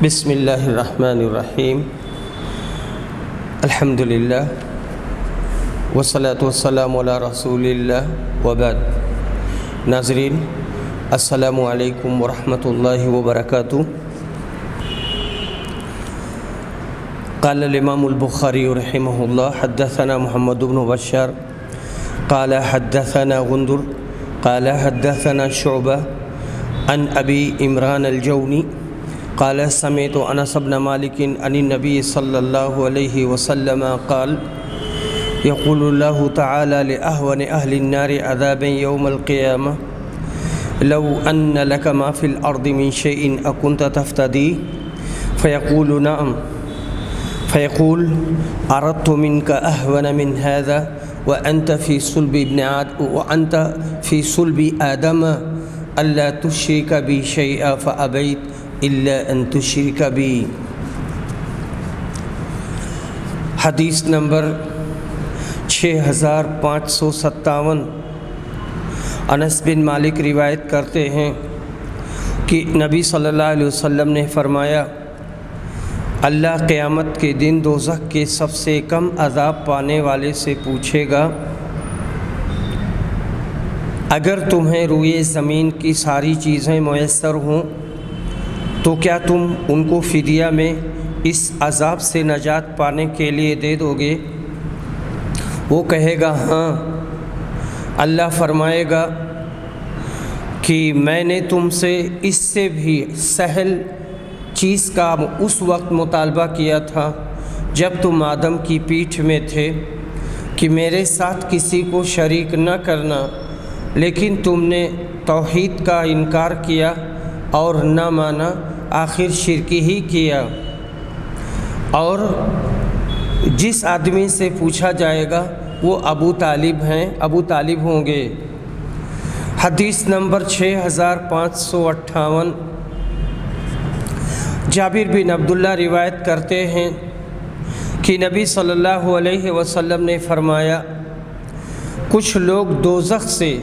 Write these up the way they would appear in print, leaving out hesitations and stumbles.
بسم اللہ الرحمن الرحیم الحمدللہ والصلاة والسلام علی رسول اللہ وبعد۔ ناظرین السلام علیکم ورحمۃ اللہ وبرکاتہ۔ قال الامام البخاری رحمہ اللہ حدثنا محمد بن بشار قال حدثنا غندر قال حدثنا شعبہ عن ابی عمران الجونی قال سمعت انس بن مالک عن النبی صلی اللہ علیہ وسلم قال یقول اللہ تعالی لأہون اہل النار عذابا یوم القیامہ لو ان لک ما فی الارض من شیء اکنت تفتدی فیقول نعم فیقول اردت منک اہون من هذا وانت فی صلب آدم الا تشرک بی شیئا فابیت الا ان تشرک بی۔ حدیث نمبر 6557۔ انس بن مالک روایت کرتے ہیں کہ نبی صلی اللہ علیہ وسلم نے فرمایا، اللہ قیامت کے دن دوزخ کے سب سے کم عذاب پانے والے سے پوچھے گا، اگر تمہیں روئے زمین کی ساری چیزیں میسر ہوں تو کیا تم ان کو فدیہ میں اس عذاب سے نجات پانے کے لیے دے دو گے؟ وہ کہے گا ہاں۔ اللہ فرمائے گا کہ میں نے تم سے اس سے بھی سہل چیز کا اس وقت مطالبہ کیا تھا جب تم آدم کی پیٹھ میں تھے کہ میرے ساتھ کسی کو شریک نہ کرنا، لیکن تم نے توحید کا انکار کیا اور نہ مانا، آخر شرک ہی کیا۔ اور جس آدمی سے پوچھا جائے گا وہ ابو طالب ہیں، ابو طالب ہوں گے۔ حدیث نمبر 6558۔ جابر بن عبداللہ روایت کرتے ہیں کہ نبی صلی اللہ علیہ وسلم نے فرمایا، کچھ لوگ دوزخ سے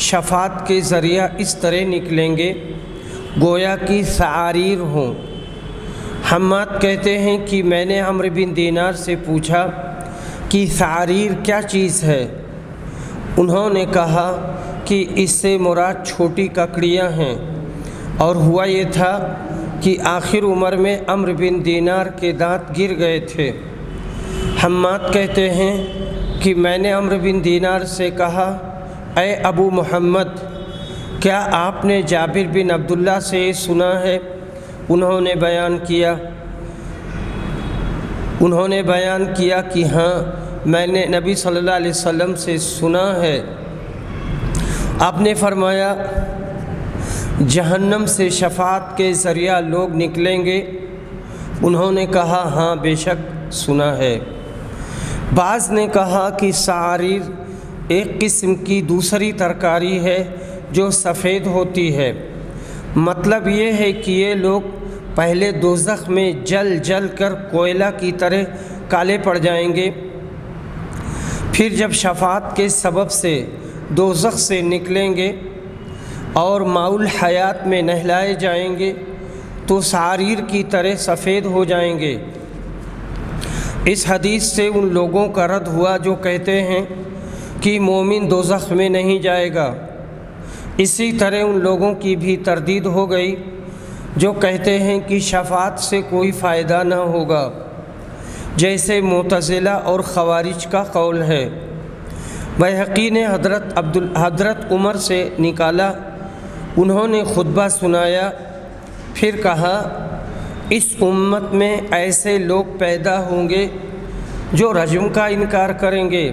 شفاعت کے ذریعہ اس طرح نکلیں گے گویا کہ سعاریر ہوں۔ حماد کہتے ہیں کہ میں نے عمرو بن دینار سے پوچھا کہ سعاریر کیا چیز ہے؟ انہوں نے کہا کہ اس سے مراد چھوٹی ککڑیاں ہیں، اور ہوا یہ تھا کہ آخر عمر میں عمرو بن دینار کے دانت گر گئے تھے۔ حماد کہتے ہیں کہ میں نے عمرو بن دینار سے کہا، اے ابو محمد، کیا آپ نے جابر بن عبداللہ سے سنا ہے؟ انہوں نے بیان کیا کہ ہاں، میں نے نبی صلی اللہ علیہ وسلم سے سنا ہے۔ آپ نے فرمایا، جہنم سے شفاعت کے ذریعہ لوگ نکلیں گے؟ انہوں نے کہا ہاں، بے شک سنا ہے۔ بعض نے کہا کہ سعاریر ایک قسم کی دوسری ترکاری ہے جو سفید ہوتی ہے۔ مطلب یہ ہے کہ یہ لوگ پہلے دوزخ میں جل جل کر کوئلہ کی طرح کالے پڑ جائیں گے، پھر جب شفاعت کے سبب سے دوزخ سے نکلیں گے اور ماء الحیات میں نہلائے جائیں گے تو سعاریر کی طرح سفید ہو جائیں گے۔ اس حدیث سے ان لوگوں کا رد ہوا جو کہتے ہیں کہ مومن دوزخ میں نہیں جائے گا۔ اسی طرح ان لوگوں کی بھی تردید ہو گئی جو کہتے ہیں کہ شفاعت سے کوئی فائدہ نہ ہوگا، جیسے معتزلہ اور خوارج کا قول ہے۔ بیہقی نے حضرت عمر سے نکالا، انہوں نے خطبہ سنایا، پھر کہا، اس امت میں ایسے لوگ پیدا ہوں گے جو رجم کا انکار کریں گے،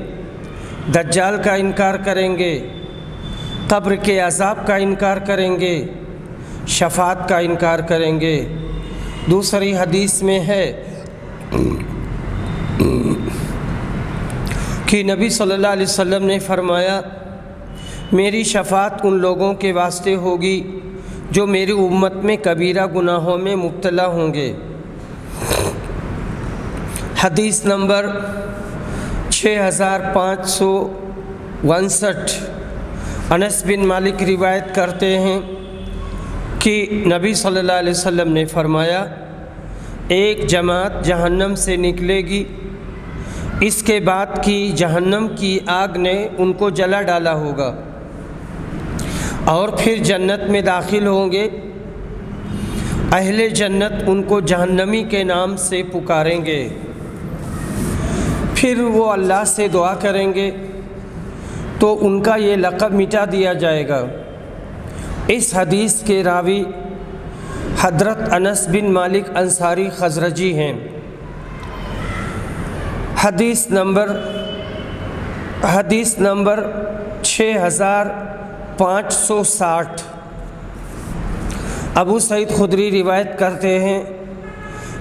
دجال کا انکار کریں گے، قبر کے عذاب کا انکار کریں گے، شفاعت کا انکار کریں گے۔ دوسری حدیث میں ہے کہ نبی صلی اللہ علیہ وسلم نے فرمایا، میری شفاعت ان لوگوں کے واسطے ہوگی جو میری امت میں کبیرہ گناہوں میں مبتلا ہوں گے۔ حدیث نمبر 6559۔ انس بن مالک روایت کرتے ہیں کہ نبی صلی اللہ علیہ وسلم نے فرمایا، ایک جماعت جہنم سے نکلے گی، اس کے بعد کی جہنم کی آگ نے ان کو جلا ڈالا ہوگا، اور پھر جنت میں داخل ہوں گے۔ اہل جنت ان کو جہنمی کے نام سے پکاریں گے، پھر وہ اللہ سے دعا کریں گے تو ان کا یہ لقب مٹا دیا جائے گا۔ اس حدیث کے راوی حضرت انس بن مالک انصاری خزرجی ہیں۔ حدیث نمبر 6560۔ ابو سعید خدری روایت کرتے ہیں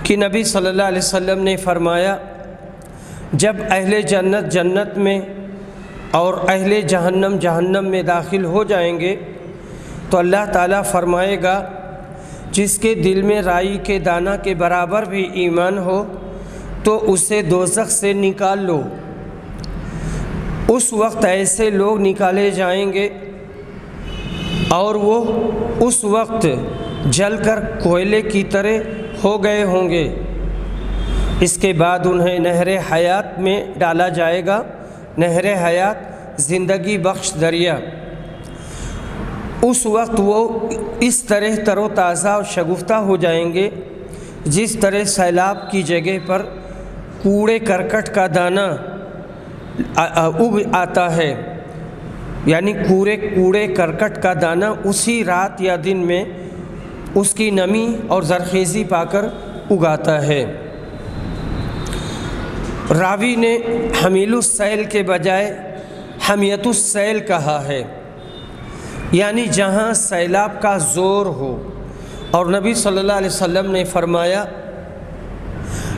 کہ نبی صلی اللہ علیہ وسلم نے فرمایا، جب اہل جنت جنت میں اور اہل جہنم جہنم میں داخل ہو جائیں گے تو اللہ تعالیٰ فرمائے گا، جس کے دل میں رائی کے دانہ کے برابر بھی ایمان ہو تو اسے دوزخ سے نکال لو۔ اس وقت ایسے لوگ نکالے جائیں گے اور وہ اس وقت جل کر کوئلے کی طرح ہو گئے ہوں گے۔ اس کے بعد انہیں نہر حیات میں ڈالا جائے گا۔ نہر حیات زندگی بخش دریا۔ اس وقت وہ اس طرح تر و تازہ اور شگفتہ ہو جائیں گے جس طرح سیلاب کی جگہ پر کوڑے کرکٹ کا دانہ اگ آتا ہے، یعنی کوڑے کرکٹ کا دانہ اسی رات یا دن میں اس کی نمی اور زرخیزی پا کر اگاتا ہے۔ راوی نے حمیل السیل کے بجائے حمیت السیل کہا ہے، یعنی جہاں سیلاب کا زور ہو۔ اور نبی صلی اللہ علیہ وسلم نے فرمایا،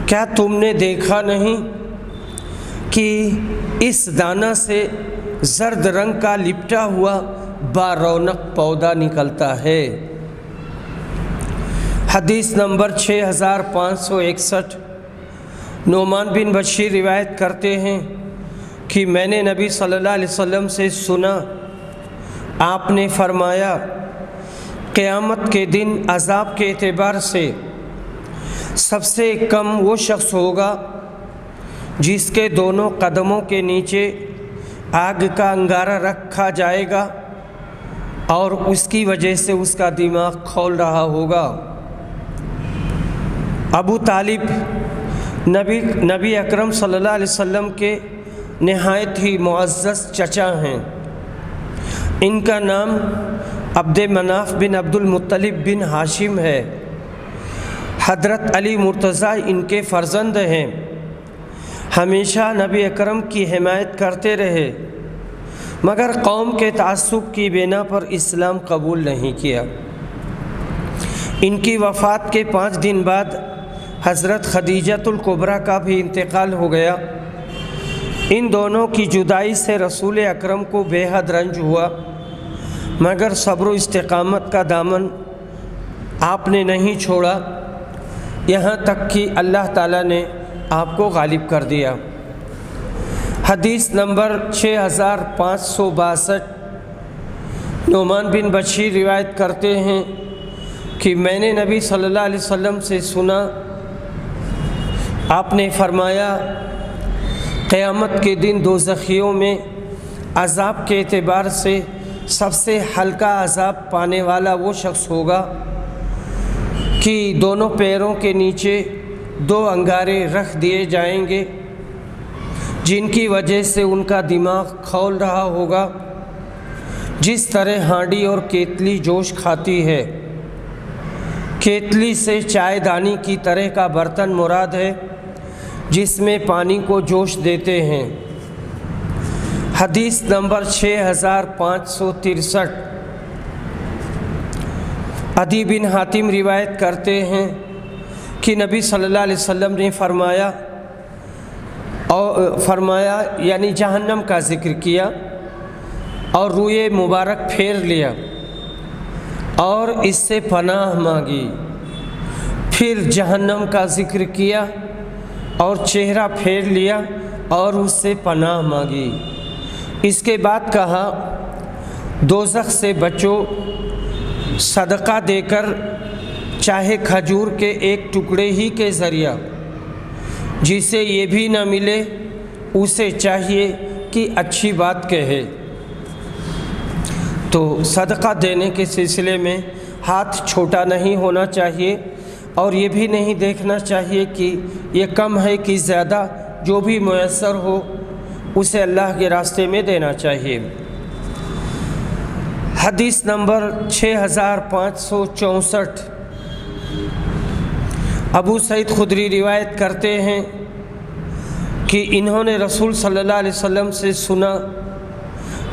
کیا تم نے دیکھا نہیں کہ اس دانہ سے زرد رنگ کا لپٹا ہوا بارونق پودا نکلتا ہے۔ حدیث نمبر 6561۔ نعمان بن بشیر روایت کرتے ہیں کہ میں نے نبی صلی اللہ علیہ وسلم سے سنا، آپ نے فرمایا، قیامت کے دن عذاب کے اعتبار سے سب سے کم وہ شخص ہوگا جس کے دونوں قدموں کے نیچے آگ کا انگارہ رکھا جائے گا اور اس کی وجہ سے اس کا دماغ کھول رہا ہوگا۔ ابو طالب نبی اکرم صلی اللہ علیہ وسلم کے نہایت ہی معزز چچا ہیں۔ ان کا نام عبد مناف بن عبد المطلب بن ہاشم ہے۔ حضرت علی مرتضیٰ ان کے فرزند ہیں۔ ہمیشہ نبی اکرم کی حمایت کرتے رہے، مگر قوم کے تعصب کی بنا پر اسلام قبول نہیں کیا۔ ان کی وفات کے 5 دن بعد حضرت خدیجۃ الکبریٰ کا بھی انتقال ہو گیا۔ ان دونوں کی جدائی سے رسول اکرم کو بے حد رنج ہوا، مگر صبر و استقامت کا دامن آپ نے نہیں چھوڑا، یہاں تک کہ اللہ تعالیٰ نے آپ کو غالب کر دیا۔ حدیث نمبر 6562۔ نعمان بن بشیر روایت کرتے ہیں کہ میں نے نبی صلی اللہ علیہ وسلم سے سنا، آپ نے فرمایا، قیامت کے دن دوزخیوں میں عذاب کے اعتبار سے سب سے ہلکا عذاب پانے والا وہ شخص ہوگا کہ دونوں پیروں کے نیچے 2 انگارے رکھ دیے جائیں گے، جن کی وجہ سے ان کا دماغ کھول رہا ہوگا، جس طرح ہانڈی اور کیتلی جوش کھاتی ہے۔ کیتلی سے چائے دانی کی طرح کا برتن مراد ہے جس میں پانی کو جوش دیتے ہیں۔ حدیث نمبر 6563۔ عدی بن حاتم روایت کرتے ہیں کہ نبی صلی اللہ علیہ وسلم نے فرمایا یعنی جہنم کا ذکر کیا اور روئے مبارک پھیر لیا اور اس سے پناہ مانگی، پھر جہنم کا ذکر کیا اور چہرہ پھیر لیا اور اس سے پناہ مانگی۔ اس کے بعد کہا، دوزخ سے بچو، صدقہ دے کر چاہے کھجور کے ایک ٹکڑے ہی کے ذریعہ، جسے یہ بھی نہ ملے اسے چاہیے کہ اچھی بات کہے۔ تو صدقہ دینے کے سلسلے میں ہاتھ چھوٹا نہیں ہونا چاہیے، اور یہ بھی نہیں دیکھنا چاہیے کہ یہ کم ہے کہ زیادہ، جو بھی میسر ہو اسے اللہ کے راستے میں دینا چاہیے۔ حدیث نمبر 6564، ابو سعید خدری روایت کرتے ہیں کہ انہوں نے رسول صلی اللہ علیہ وسلم سے سنا،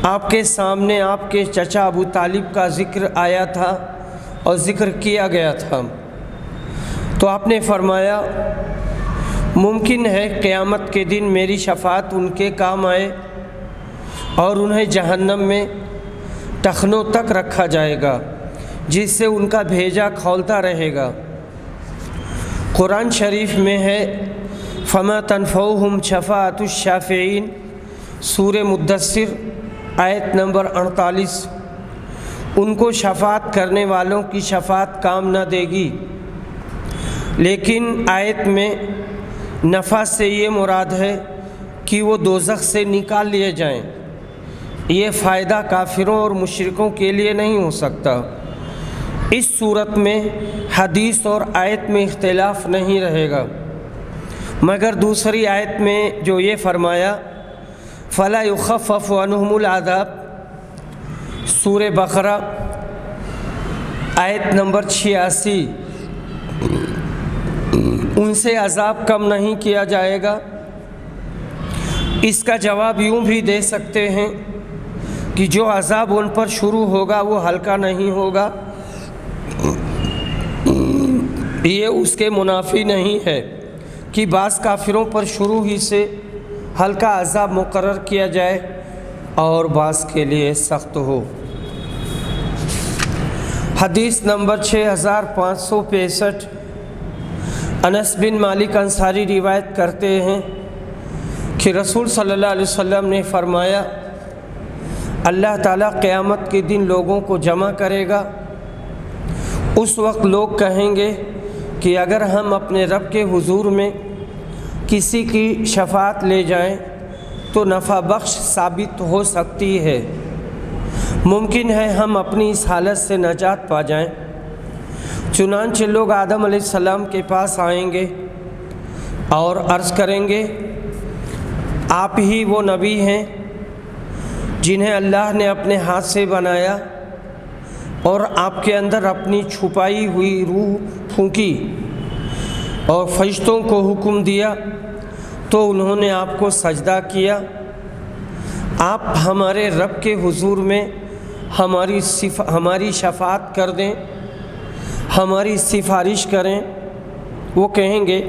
آپ کے سامنے آپ کے چچا ابو طالب کا ذکر آیا تھا اور ذکر کیا گیا تھا، تو آپ نے فرمایا ممکن ہے قیامت کے دن میری شفاعت ان کے کام آئے اور انہیں جہنم میں ٹخنوں تک رکھا جائے گا، جس سے ان کا بھیجا کھولتا رہے گا۔ قرآن شریف میں ہے فما تنفعهم شفاعت الشافعین، سورہ مدثر آیت نمبر 48، ان کو شفاعت کرنے والوں کی شفاعت کام نہ دے گی۔ لیکن آیت میں نفع سے یہ مراد ہے کہ وہ دوزخ سے نکال لیے جائیں، یہ فائدہ کافروں اور مشرکوں کے لیے نہیں ہو سکتا۔ اس صورت میں حدیث اور آیت میں اختلاف نہیں رہے گا، مگر دوسری آیت میں جو یہ فرمایا فلا یخفف عنہم العذاب، سورہ بقرہ آیت نمبر 86، ان سے عذاب کم نہیں کیا جائے گا۔ اس کا جواب یوں بھی دے سکتے ہیں کہ جو عذاب ان پر شروع ہوگا وہ ہلکا نہیں ہوگا، یہ اس کے منافی نہیں ہے کہ بعض کافروں پر شروع ہی سے ہلکا عذاب مقرر کیا جائے اور بعض کے لیے سخت ہو۔ حدیث نمبر 6565، انس بن مالک انصاری روایت کرتے ہیں کہ رسول صلی اللہ علیہ وسلم نے فرمایا اللہ تعالیٰ قیامت کے دن لوگوں کو جمع کرے گا، اس وقت لوگ کہیں گے کہ اگر ہم اپنے رب کے حضور میں کسی کی شفاعت لے جائیں تو نفع بخش ثابت ہو سکتی ہے، ممکن ہے ہم اپنی اس حالت سے نجات پا جائیں۔ چنانچہ لوگ آدم علیہ السلام کے پاس آئیں گے اور عرض کریں گے آپ ہی وہ نبی ہیں جنہیں اللہ نے اپنے ہاتھ سے بنایا اور آپ کے اندر اپنی چھپائی ہوئی روح پھونکی اور فرشتوں کو حکم دیا تو انہوں نے آپ کو سجدہ کیا، آپ ہمارے رب کے حضور میں ہماری شفاعت کر دیں، ہماری سفارش کریں۔ وہ کہیں گے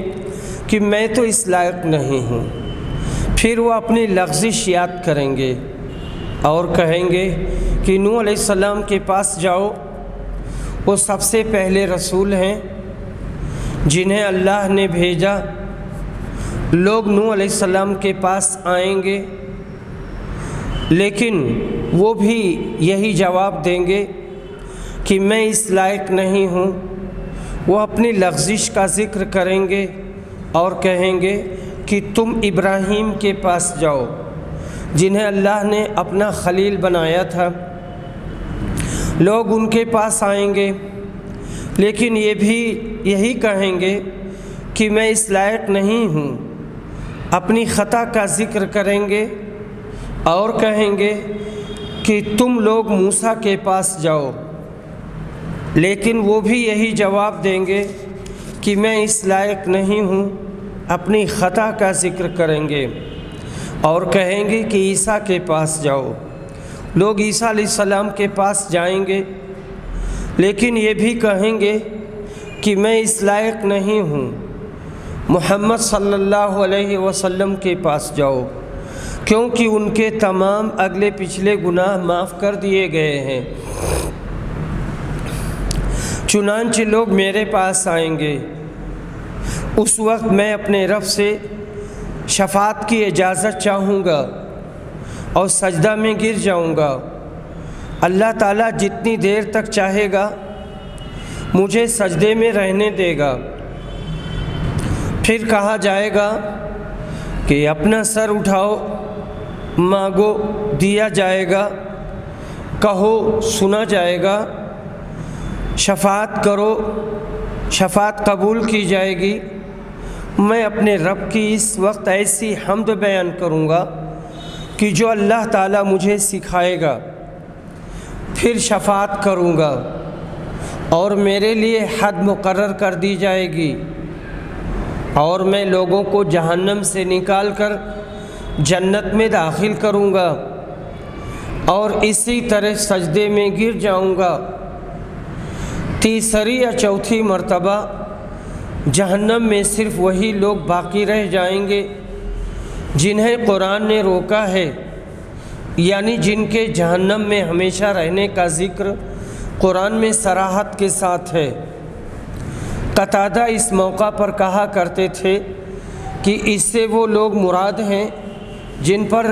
کہ میں تو اس لائق نہیں ہوں، پھر وہ اپنی لغزش یاد کریں گے اور کہیں گے کہ نوح علیہ السلام کے پاس جاؤ، وہ سب سے پہلے رسول ہیں جنہیں اللہ نے بھیجا۔ لوگ نوح علیہ السلام کے پاس آئیں گے، لیکن وہ بھی یہی جواب دیں گے کہ میں اس لائق نہیں ہوں۔ وہ اپنی لغزش کا ذکر کریں گے اور کہیں گے کہ تم ابراہیم کے پاس جاؤ جنہیں اللہ نے اپنا خلیل بنایا تھا۔ لوگ ان کے پاس آئیں گے، لیکن یہ بھی یہی کہیں گے کہ میں اس لائق نہیں ہوں۔ اپنی خطا کا ذکر کریں گے اور کہیں گے کہ تم لوگ موسیٰ کے پاس جاؤ، لیکن وہ بھی یہی جواب دیں گے کہ میں اس لائق نہیں ہوں۔ اپنی خطا کا ذکر کریں گے اور کہیں گے کہ عیسیٰ کے پاس جاؤ۔ لوگ عیسیٰ علیہ السلام کے پاس جائیں گے، لیکن یہ بھی کہیں گے کہ میں اس لائق نہیں ہوں۔ محمد صلی اللہ علیہ وسلم کے پاس جاؤ، کیونکہ ان کے تمام اگلے پچھلے گناہ معاف کر دیے گئے ہیں۔ چنانچہ لوگ میرے پاس آئیں گے، اس وقت میں اپنے رب سے شفاعت کی اجازت چاہوں گا اور سجدہ میں گر جاؤں گا۔ اللہ تعالیٰ جتنی دیر تک چاہے گا مجھے سجدے میں رہنے دے گا۔ پھر کہا جائے گا کہ اپنا سر اٹھاؤ، مانگو دیا جائے گا، کہو سنا جائے گا، شفاعت کرو شفاعت قبول کی جائے گی۔ میں اپنے رب کی اس وقت ایسی حمد بیان کروں گا کہ جو اللہ تعالیٰ مجھے سکھائے گا۔ پھر شفاعت کروں گا اور میرے لیے حد مقرر کر دی جائے گی، اور میں لوگوں کو جہنم سے نکال کر جنت میں داخل کروں گا، اور اسی طرح سجدے میں گر جاؤں گا۔ تیسری یا چوتھی مرتبہ جہنم میں صرف وہی لوگ باقی رہ جائیں گے جنہیں قرآن نے روکا ہے، یعنی جن کے جہنم میں ہمیشہ رہنے کا ذکر قرآن میں صراحت کے ساتھ ہے۔ قتادہ اس موقع پر کہا کرتے تھے کہ اس سے وہ لوگ مراد ہیں جن پر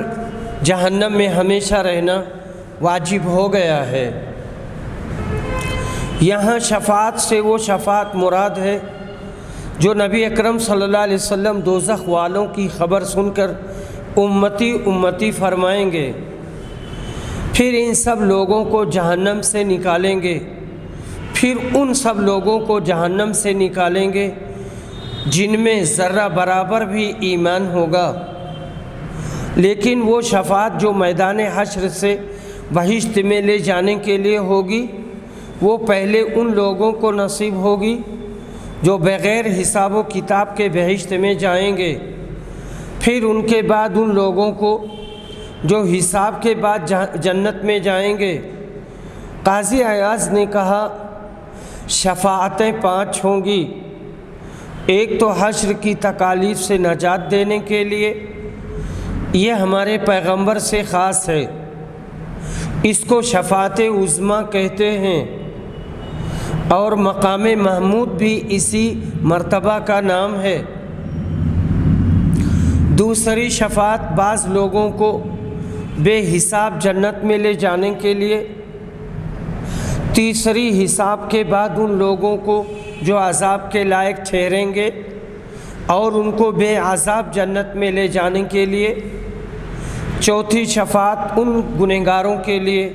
جہنم میں ہمیشہ رہنا واجب ہو گیا ہے۔ یہاں شفاعت سے وہ شفاعت مراد ہے جو نبی اکرم صلی اللہ علیہ وسلم دوزخ والوں کی خبر سن کر امتی امتی فرمائیں گے۔ پھر ان سب لوگوں کو جہنم سے نکالیں گے، پھر ان سب لوگوں کو جہنم سے نکالیں گے جن میں ذرہ برابر بھی ایمان ہوگا۔ لیکن وہ شفاعت جو میدان حشر سے بہشت میں لے جانے کے لیے ہوگی، وہ پہلے ان لوگوں کو نصیب ہوگی جو بغیر حساب و کتاب کے بہشت میں جائیں گے، پھر ان کے بعد ان لوگوں کو جو حساب کے بعد جنت میں جائیں گے۔ قاضی ایاز نے کہا شفاعتیں 5 ہوں گی۔ ایک تو حشر کی تکالیف سے نجات دینے کے لیے، یہ ہمارے پیغمبر سے خاص ہے، اس کو شفاعت عظمیٰ کہتے ہیں، اور مقام محمود بھی اسی مرتبہ کا نام ہے۔ دوسری شفاعت بعض لوگوں کو بے حساب جنت میں لے جانے کے لیے۔ تیسری حساب کے بعد ان لوگوں کو جو عذاب کے لائق ٹھہریں گے اور ان کو بے عذاب جنت میں لے جانے کے لیے۔ چوتھی شفاعت ان گنہگاروں کے لیے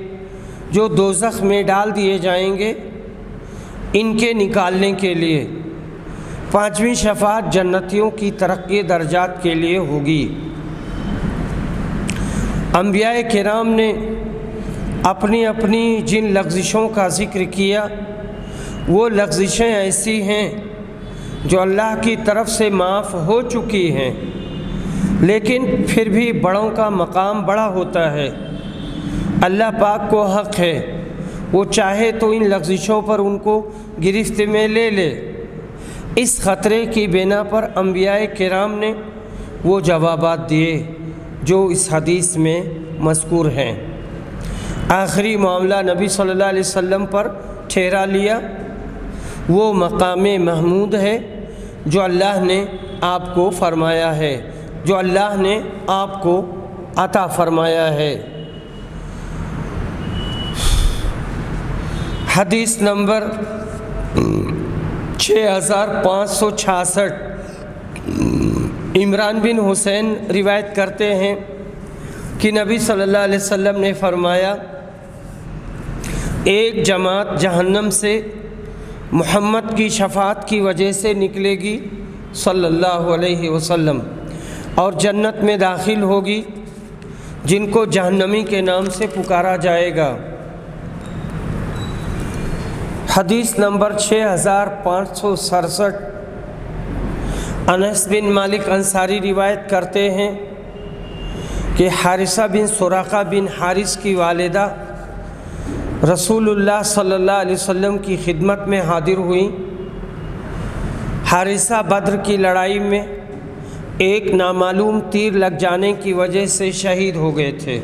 جو دوزخ میں ڈال دیے جائیں گے، ان کے نکالنے کے لیے۔ پانچویں شفاعت جنتیوں کی ترقی درجات کے لیے ہوگی۔ انبیاء کرام نے اپنی اپنی جن لغزشوں کا ذکر کیا، وہ لغزشیں ایسی ہیں جو اللہ کی طرف سے معاف ہو چکی ہیں، لیکن پھر بھی بڑوں کا مقام بڑا ہوتا ہے۔ اللہ پاک کو حق ہے، وہ چاہے تو ان لغزشوں پر ان کو گرفت میں لے لے۔ اس خطرے کی بنا پر انبیاء کرام نے وہ جوابات دیے جو اس حدیث میں مذکور ہیں۔ آخری معاملہ نبی صلی اللہ علیہ وسلم پر ٹھہرا لیا، وہ مقام محمود ہے جو اللہ نے آپ کو فرمایا ہے، جو اللہ نے آپ کو عطا فرمایا ہے۔ حدیث نمبر 6566 عمران بن حسین روایت کرتے ہیں کہ نبی صلی اللہ علیہ وسلم نے فرمایا، ایک جماعت جہنم سے محمد کی شفاعت کی وجہ سے نکلے گی صلی اللہ علیہ وسلم، اور جنت میں داخل ہوگی، جن کو جہنمی کے نام سے پکارا جائے گا۔ حدیث نمبر 6567 انس بن مالک انصاری روایت کرتے ہیں کہ حارثہ بن سراقہ بن حارث کی والدہ رسول اللہ صلی اللہ علیہ وسلم کی خدمت میں حاضر ہوئیں۔ حارثہ بدر کی لڑائی میں ایک نامعلوم تیر لگ جانے کی وجہ سے شہید ہو گئے تھے۔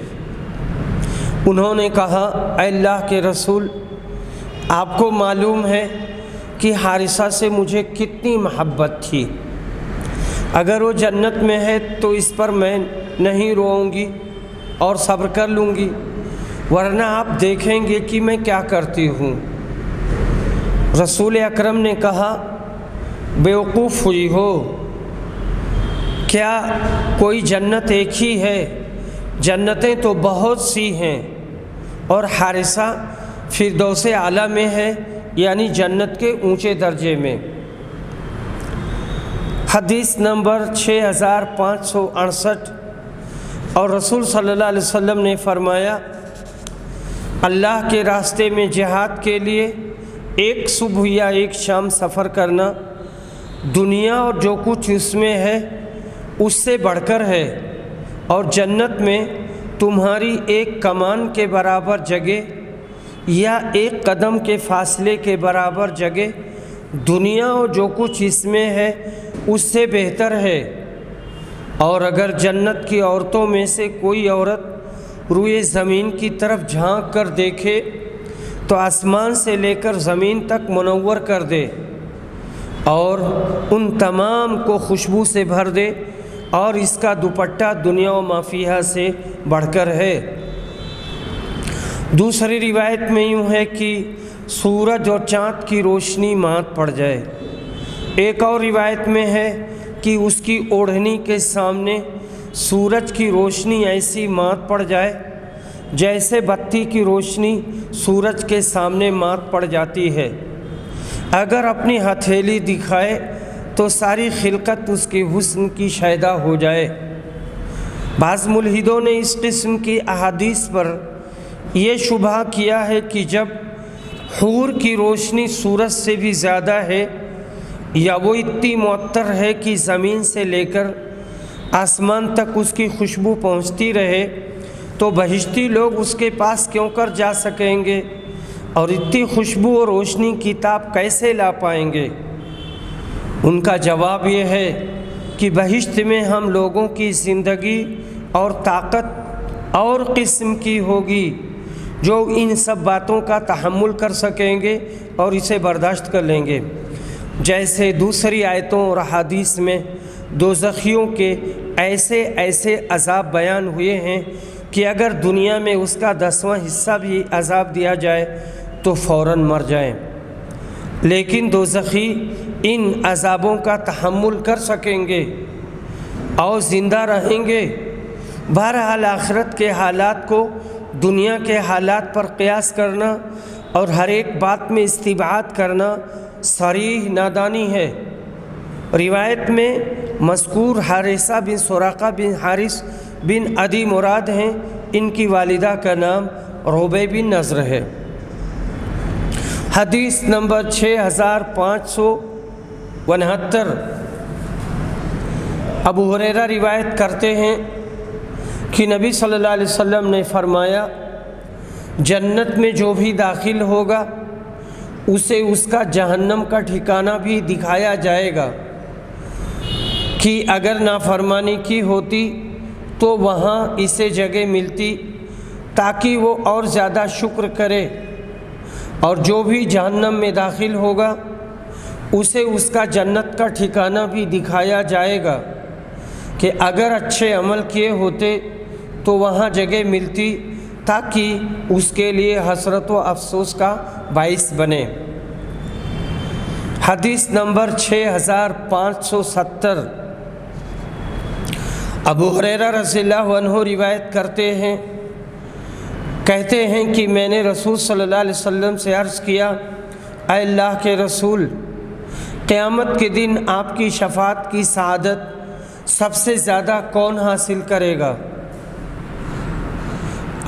انہوں نے کہا، اے اللہ کے رسول، آپ کو معلوم ہے کہ حارثہ سے مجھے کتنی محبت تھی، اگر وہ جنت میں ہے تو اس پر میں نہیں روؤں گی اور صبر کر لوں گی، ورنہ آپ دیکھیں گے کہ میں کیا کرتی ہوں۔ رسول اکرم نے کہا بیوقوف ہوئی ہو، کیا کوئی جنت ایک ہی ہے؟ جنتیں تو بہت سی ہیں، اور حارثہ فردوس اعلیٰ میں ہے، یعنی جنت کے اونچے درجے میں۔ حدیث نمبر 6568، اور رسول صلی اللہ علیہ وسلم نے فرمایا، اللہ کے راستے میں جہاد کے لیے ایک صبح یا ایک شام سفر کرنا دنیا اور جو کچھ اس میں ہے اس سے بڑھ کر ہے، اور جنت میں تمہاری ایک کمان کے برابر جگہ یا ایک قدم کے فاصلے کے برابر جگہ دنیا اور جو کچھ اس میں ہے اس سے بہتر ہے۔ اور اگر جنت کی عورتوں میں سے کوئی عورت روئے زمین کی طرف جھانک کر دیکھے تو آسمان سے لے کر زمین تک منور کر دے اور ان تمام کو خوشبو سے بھر دے، اور اس کا دوپٹہ دنیا و ما فیہا سے بڑھ کر ہے۔ دوسری روایت میں یوں ہے کہ سورج اور چاند کی روشنی مات پڑ جائے۔ ایک اور روایت میں ہے کہ اس کی اوڑھنی کے سامنے سورج کی روشنی ایسی مات پڑ جائے جیسے بتی کی روشنی سورج کے سامنے مات پڑ جاتی ہے۔ اگر اپنی ہتھیلی دکھائے تو ساری خلقت اس کے حسن کی شیدا ہو جائے۔ بعض ملحدوں نے اس قسم کی احادیث پر یہ شبہ کیا ہے کہ جب حور کی روشنی سورج سے بھی زیادہ ہے یا وہ اتنی معطر ہے کہ زمین سے لے کر آسمان تک اس کی خوشبو پہنچتی رہے تو بہشتی لوگ اس کے پاس کیوں کر جا سکیں گے اور اتنی خوشبو اور روشنی کی تاب کیسے لا پائیں گے؟ ان کا جواب یہ ہے کہ بہشت میں ہم لوگوں کی زندگی اور طاقت اور قسم کی ہوگی جو ان سب باتوں کا تحمل کر سکیں گے اور اسے برداشت کر لیں گے۔ جیسے دوسری آیتوں اور احادیث میں دوزخیوں کے ایسے ایسے عذاب بیان ہوئے ہیں کہ اگر دنیا میں اس کا 10واں حصہ بھی عذاب دیا جائے تو فوراً مر جائیں، لیکن دوزخی ان عذابوں کا تحمل کر سکیں گے اور زندہ رہیں گے۔ بہرحال آخرت کے حالات کو دنیا کے حالات پر قیاس کرنا اور ہر ایک بات میں استبعاد کرنا صریح نادانی ہے۔ روایت میں مذکور حارثہ بن سراقہ بن حارث بن عدی مراد ہیں، ان کی والدہ کا نام ربیع بن نضر ہے۔ حدیث نمبر 6569، ابو ہریرہ روایت کرتے ہیں کہ نبی صلی اللہ علیہ وسلم نے فرمایا، جنت میں جو بھی داخل ہوگا اسے اس کا جہنم کا ٹھکانہ بھی دکھایا جائے گا کہ اگر نافرمانی کی ہوتی تو وہاں اسے جگہ ملتی تاکہ وہ اور زیادہ شکر کرے، اور جو بھی جہنم میں داخل ہوگا اسے اس کا جنت کا ٹھکانہ بھی دکھایا جائے گا کہ اگر اچھے عمل کیے ہوتے تو وہاں جگہ ملتی تاکہ اس کے لیے حسرت و افسوس کا باعث بنے۔ حدیث نمبر 6570، ابو ہریرہ رضی اللہ عنہ روایت کرتے ہیں، کہتے ہیں کہ میں نے رسول صلی اللہ علیہ وسلم سے عرض کیا، اے اللہ کے رسول، قیامت کے دن آپ کی شفاعت کی سعادت سب سے زیادہ کون حاصل کرے گا؟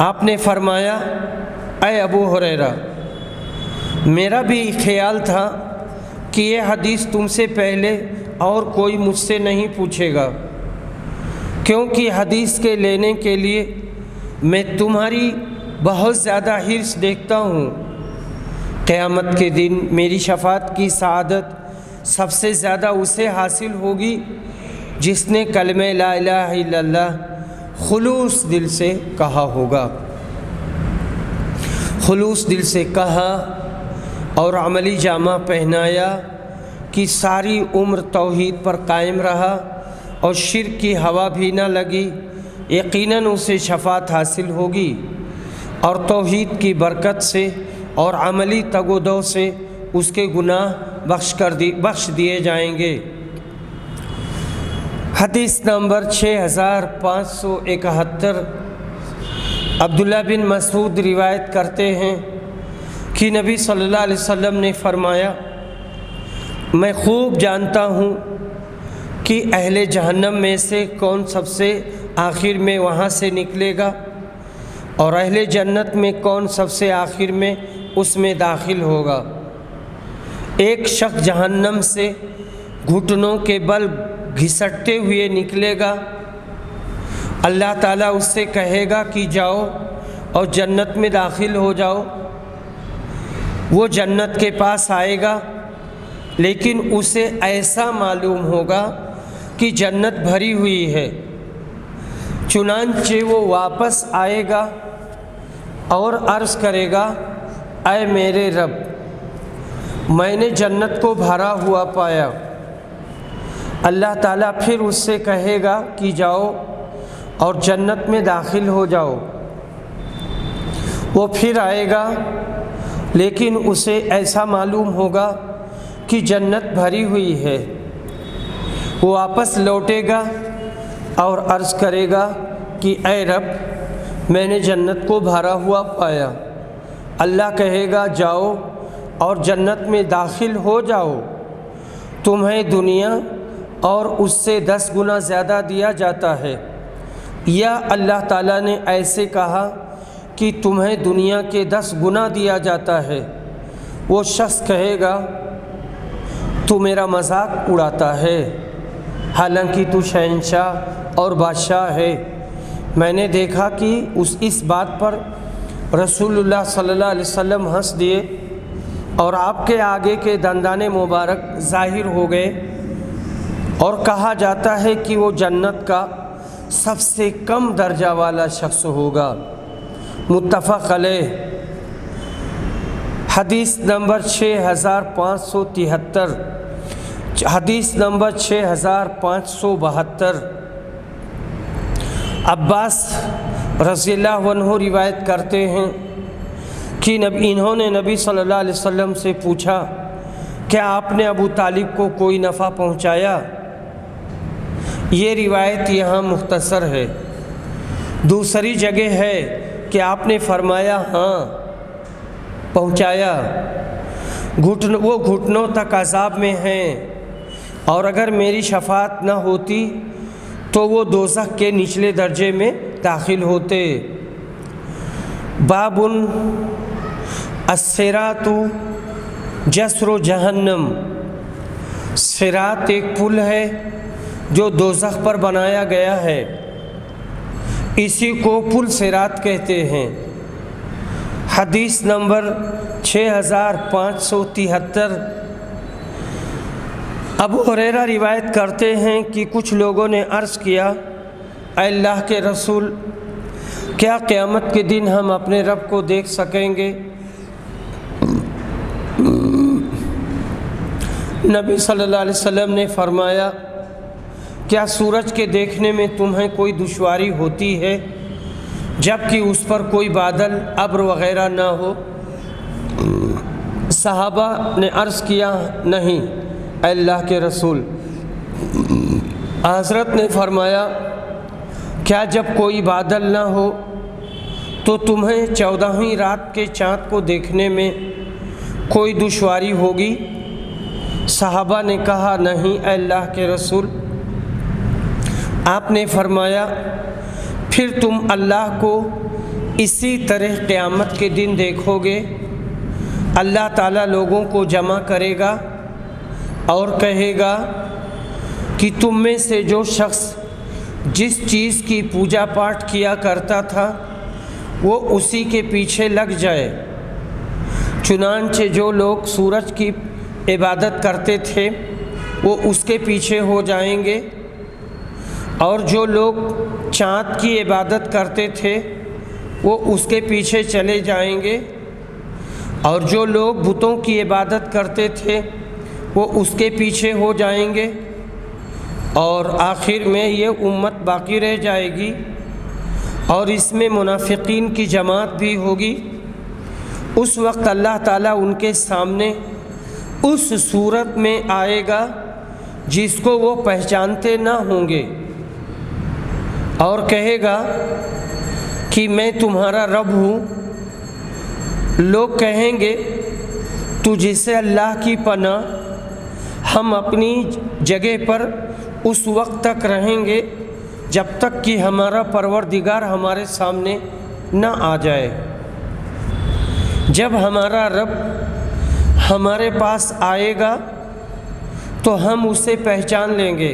آپ نے فرمایا، اے ابو ہریرہ، میرا بھی خیال تھا کہ یہ حدیث تم سے پہلے اور کوئی مجھ سے نہیں پوچھے گا، کیونکہ حدیث کے لینے کے لیے میں تمہاری بہت زیادہ حرص دیکھتا ہوں۔ قیامت کے دن میری شفاعت کی سعادت سب سے زیادہ اسے حاصل ہوگی جس نے کلمہ لا الہ الا اللہ خلوص دل سے کہا ہوگا۔ خلوص دل سے کہا اور عملی جامہ پہنایا کہ ساری عمر توحید پر قائم رہا اور شرک کی ہوا بھی نہ لگی، یقیناً اسے شفاعت حاصل ہوگی، اور توحید کی برکت سے اور عملی تگ و دو سے اس کے گناہ بخش دیے جائیں گے۔ حدیث نمبر 6571، عبداللہ بن مسعود روایت کرتے ہیں کہ نبی صلی اللہ علیہ وسلم نے فرمایا، میں خوب جانتا ہوں کہ اہل جہنم میں سے کون سب سے آخر میں وہاں سے نکلے گا، اور اہل جنت میں کون سب سے آخر میں اس میں داخل ہوگا۔ ایک شخص جہنم سے گھٹنوں کے بل گھسٹتے ہوئے نکلے گا، اللہ تعالیٰ اس سے کہے گا کہ جاؤ اور جنت میں داخل ہو جاؤ۔ وہ جنت کے پاس آئے گا، لیکن اسے ایسا معلوم ہوگا کہ جنت بھری ہوئی ہے، چنانچہ وہ واپس آئے گا اور عرض کرے گا، اے میرے رب، میں نے جنت کو بھرا ہوا پایا۔ اللہ تعالیٰ پھر اس سے کہے گا کہ جاؤ اور جنت میں داخل ہو جاؤ۔ وہ پھر آئے گا، لیکن اسے ایسا معلوم ہوگا کہ جنت بھری ہوئی ہے۔ وہ واپس لوٹے گا اور عرض کرے گا کہ اے رب، میں نے جنت کو بھرا ہوا پایا۔ اللہ کہے گا جاؤ اور جنت میں داخل ہو جاؤ، تمہیں دنیا اور اس سے 10 گنا زیادہ دیا جاتا ہے۔ یا اللہ تعالیٰ نے ایسے کہا کہ تمہیں دنیا کے 10 گنا دیا جاتا ہے۔ وہ شخص کہے گا تو میرا مذاق اڑاتا ہے، حالانکہ تو شہنشاہ اور بادشاہ ہے۔ میں نے دیکھا کہ اس بات پر رسول اللہ صلی اللہ علیہ وسلم ہنس دیے اور آپ کے آگے کے دندان مبارک ظاہر ہو گئے، اور کہا جاتا ہے کہ وہ جنت کا سب سے کم درجہ والا شخص ہوگا۔ متفق علیہ۔ حدیث نمبر 6573، حدیث نمبر 6572، عباس رضی اللہ عنہ روایت کرتے ہیں کہ انہوں نے نبی صلی اللہ علیہ وسلم سے پوچھا، کیا آپ نے ابو طالب کو کوئی نفع پہنچایا؟ یہ روایت یہاں مختصر ہے۔ دوسری جگہ ہے کہ آپ نے فرمایا ہاں پہنچایا، وہ گھٹنوں تک عذاب میں ہیں، اور اگر میری شفاعت نہ ہوتی تو وہ دوزخ کے نچلے درجے میں داخل ہوتے۔ باب الصراط جسر جہنم، صراط ایک پل ہے جو دوزخ پر بنایا گیا ہے، اسی کو پل صراط کہتے ہیں۔ حدیث نمبر 6573، ابو ہریرہ روایت کرتے ہیں کہ کچھ لوگوں نے عرض کیا، اے اللہ کے رسول، کیا قیامت کے دن ہم اپنے رب کو دیکھ سکیں گے؟ نبی صلی اللہ علیہ وسلم نے فرمایا، کیا سورج کے دیکھنے میں تمہیں کوئی دشواری ہوتی ہے جبکہ اس پر کوئی بادل ابر وغیرہ نہ ہو؟ صحابہ نے عرض کیا، نہیں اے اللہ کے رسول۔ حضرت نے فرمایا، کیا جب کوئی بادل نہ ہو تو تمہیں 14ویں رات کے چاند کو دیکھنے میں کوئی دشواری ہوگی؟ صحابہ نے کہا، نہیں اے اللہ کے رسول۔ آپ نے فرمایا، پھر تم اللہ کو اسی طرح قیامت کے دن دیکھو گے۔ اللہ تعالیٰ لوگوں کو جمع کرے گا اور کہے گا کہ تم میں سے جو شخص جس چیز کی پوجا پاٹ کیا کرتا تھا وہ اسی کے پیچھے لگ جائے۔ چنانچہ جو لوگ سورج کی عبادت کرتے تھے وہ اس کے پیچھے ہو جائیں گے، اور جو لوگ چاند کی عبادت کرتے تھے وہ اس کے پیچھے چلے جائیں گے، اور جو لوگ بتوں کی عبادت کرتے تھے وہ اس کے پیچھے ہو جائیں گے، اور آخر میں یہ امت باقی رہ جائے گی، اور اس میں منافقین کی جماعت بھی ہوگی۔ اس وقت اللہ تعالیٰ ان کے سامنے اس صورت میں آئے گا جس کو وہ پہچانتے نہ ہوں گے، اور کہے گا کہ میں تمہارا رب ہوں۔ لوگ کہیں گے تو جسے اللہ کی پناہ، ہم اپنی جگہ پر اس وقت تک رہیں گے جب تک کہ ہمارا پروردگار ہمارے سامنے نہ آ جائے۔ جب ہمارا رب ہمارے پاس آئے گا تو ہم اسے پہچان لیں گے،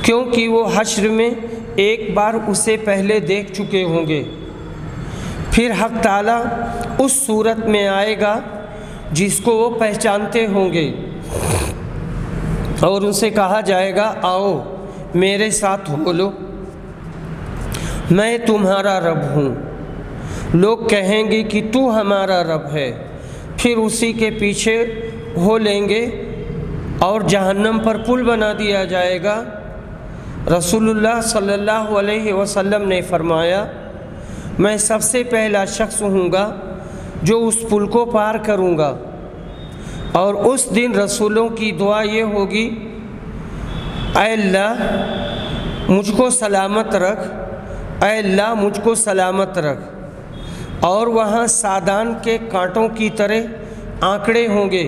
کیونکہ وہ حشر میں ایک بار اسے پہلے دیکھ چکے ہوں گے۔ پھر حق تعالیٰ اس صورت میں آئے گا جس کو وہ پہچانتے ہوں گے، اور ان سے کہا جائے گا آؤ میرے ساتھ بولو، میں تمہارا رب ہوں۔ لوگ کہیں گے کہ تو ہمارا رب ہے، پھر اسی کے پیچھے ہو لیں گے اور جہنم پر پل بنا دیا جائے گا۔ رسول اللہ صلی اللہ علیہ وسلم نے فرمایا، میں سب سے پہلا شخص ہوں گا جو اس پل کو پار کروں گا، اور اس دن رسولوں کی دعا یہ ہوگی، اے اللہ مجھ کو سلامت رکھ، اے اللہ مجھ کو سلامت رکھ۔ اور وہاں سادان کے کانٹوں کی طرح آنکڑے ہوں گے۔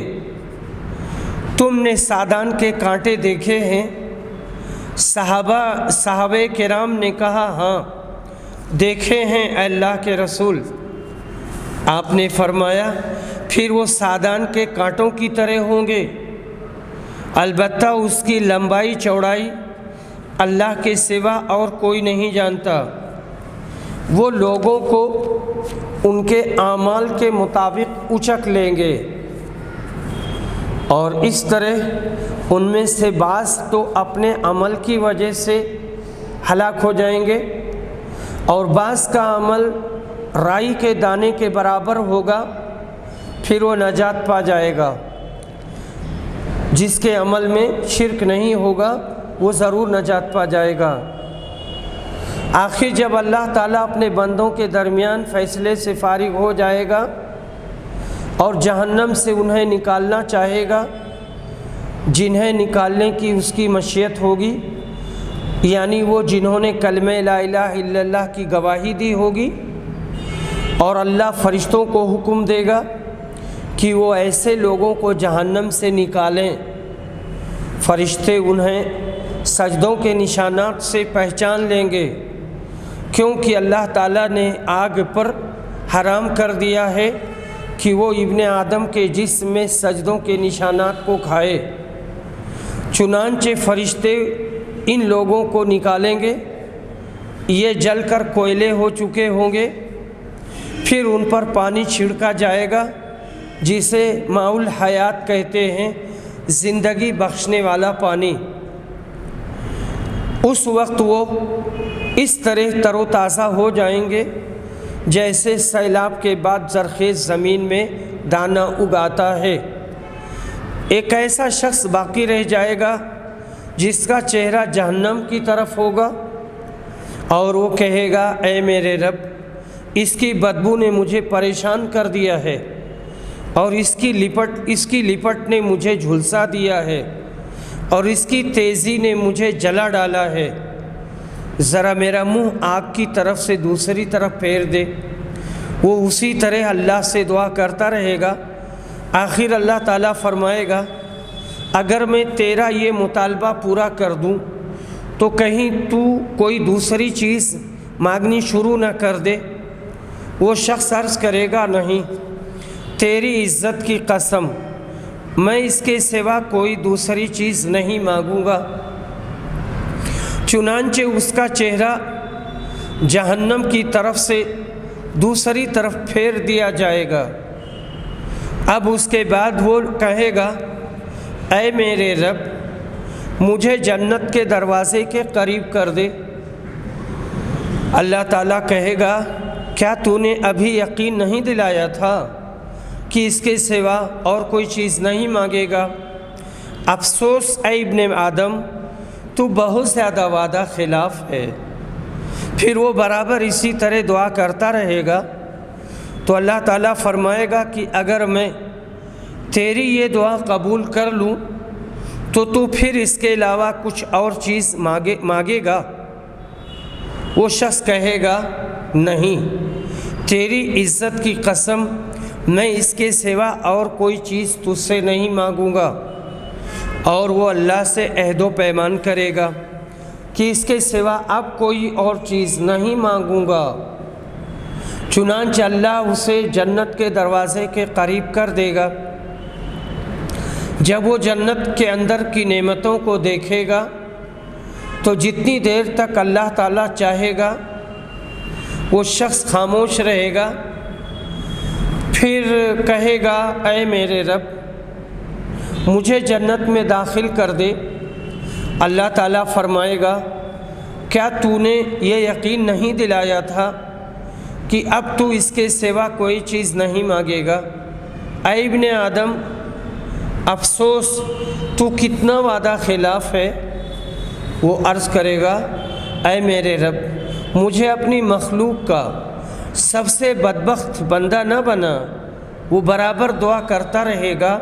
تم نے سادان کے کانٹے دیکھے ہیں؟ صحابہ کرام نے کہا ہاں دیکھے ہیں اے اللہ کے رسول۔ آپ نے فرمایا پھر وہ سادان کے کانٹوں کی طرح ہوں گے، البتہ اس کی لمبائی چوڑائی اللہ کے سوا اور کوئی نہیں جانتا۔ وہ لوگوں کو ان کے اعمال کے مطابق اچک لیں گے، اور اس طرح ان میں سے بعض تو اپنے عمل کی وجہ سے ہلاک ہو جائیں گے، اور بعض کا عمل رائی کے دانے کے برابر ہوگا، پھر وہ نجات پا جائے گا۔ جس کے عمل میں شرک نہیں ہوگا وہ ضرور نجات پا جائے گا۔ آخر جب اللہ تعالیٰ اپنے بندوں کے درمیان فیصلے سے فارغ ہو جائے گا اور جہنم سے انہیں نکالنا چاہے گا، جنہیں نکالنے کی اس کی مشیت ہوگی، یعنی وہ جنہوں نے کلمہ لا الہ الا اللہ کی گواہی دی ہوگی، اور اللہ فرشتوں کو حکم دے گا کہ وہ ایسے لوگوں کو جہنم سے نکالیں۔ فرشتے انہیں سجدوں کے نشانات سے پہچان لیں گے، کیونکہ اللہ تعالیٰ نے آگ پر حرام کر دیا ہے کہ وہ ابن آدم کے جسم میں سجدوں کے نشانات کو کھائے۔ چنانچہ فرشتے ان لوگوں کو نکالیں گے، یہ جل کر کوئلے ہو چکے ہوں گے، پھر ان پر پانی چھڑکا جائے گا جسے ماء الحیات کہتے ہیں، زندگی بخشنے والا پانی۔ اس وقت وہ اس طرح تر و تازہ ہو جائیں گے جیسے سیلاب کے بعد زرخیز زمین میں دانہ اگاتا ہے۔ ایک ایسا شخص باقی رہ جائے گا جس کا چہرہ جہنم کی طرف ہوگا، اور وہ کہے گا اے میرے رب، اس کی بدبو نے مجھے پریشان کر دیا ہے، اور اس کی لپٹ نے مجھے جھلسا دیا ہے، اور اس کی تیزی نے مجھے جلا ڈالا ہے، ذرا میرا منہ آگ کی طرف سے دوسری طرف پھیر دے۔ وہ اسی طرح اللہ سے دعا کرتا رہے گا۔ آخر اللہ تعالیٰ فرمائے گا اگر میں تیرا یہ مطالبہ پورا کر دوں تو کہیں تو کوئی دوسری چیز مانگنی شروع نہ کر دے۔ وہ شخص عرض کرے گا نہیں، تیری عزت کی قسم میں اس کے سوا کوئی دوسری چیز نہیں مانگوں گا۔ چنانچہ اس کا چہرہ جہنم کی طرف سے دوسری طرف پھیر دیا جائے گا۔ اب اس کے بعد وہ کہے گا اے میرے رب، مجھے جنت کے دروازے کے قریب کر دے۔ اللہ تعالیٰ کہے گا کیا تو نے ابھی یقین نہیں دلایا تھا کہ اس کے سوا اور کوئی چیز نہیں مانگے گا؟ افسوس اے ابن آدم، تو بہت زیادہ وعدہ خلاف ہے۔ پھر وہ برابر اسی طرح دعا کرتا رہے گا، تو اللہ تعالیٰ فرمائے گا کہ اگر میں تیری یہ دعا قبول کر لوں تو تو پھر اس کے علاوہ کچھ اور چیز مانگے گا؟ وہ شخص کہے گا نہیں، تیری عزت کی قسم میں اس کے سوا اور کوئی چیز تجھ سے نہیں مانگوں گا۔ اور وہ اللہ سے عہد و پیمان کرے گا کہ اس کے سوا اب کوئی اور چیز نہیں مانگوں گا۔ چنانچہ اللہ اسے جنت کے دروازے کے قریب کر دے گا۔ جب وہ جنت کے اندر کی نعمتوں کو دیکھے گا تو جتنی دیر تک اللہ تعالیٰ چاہے گا وہ شخص خاموش رہے گا، پھر کہے گا اے میرے رب مجھے جنت میں داخل کر دے۔ اللہ تعالیٰ فرمائے گا کیا تو نے یہ یقین نہیں دلایا تھا کہ اب تو اس کے سوا کوئی چیز نہیں مانگے گا؟ اے ابن آدم افسوس تو کتنا وعدہ خلاف ہے۔ وہ عرض کرے گا اے میرے رب مجھے اپنی مخلوق کا سب سے بدبخت بندہ نہ بنا۔ وہ برابر دعا کرتا رہے گا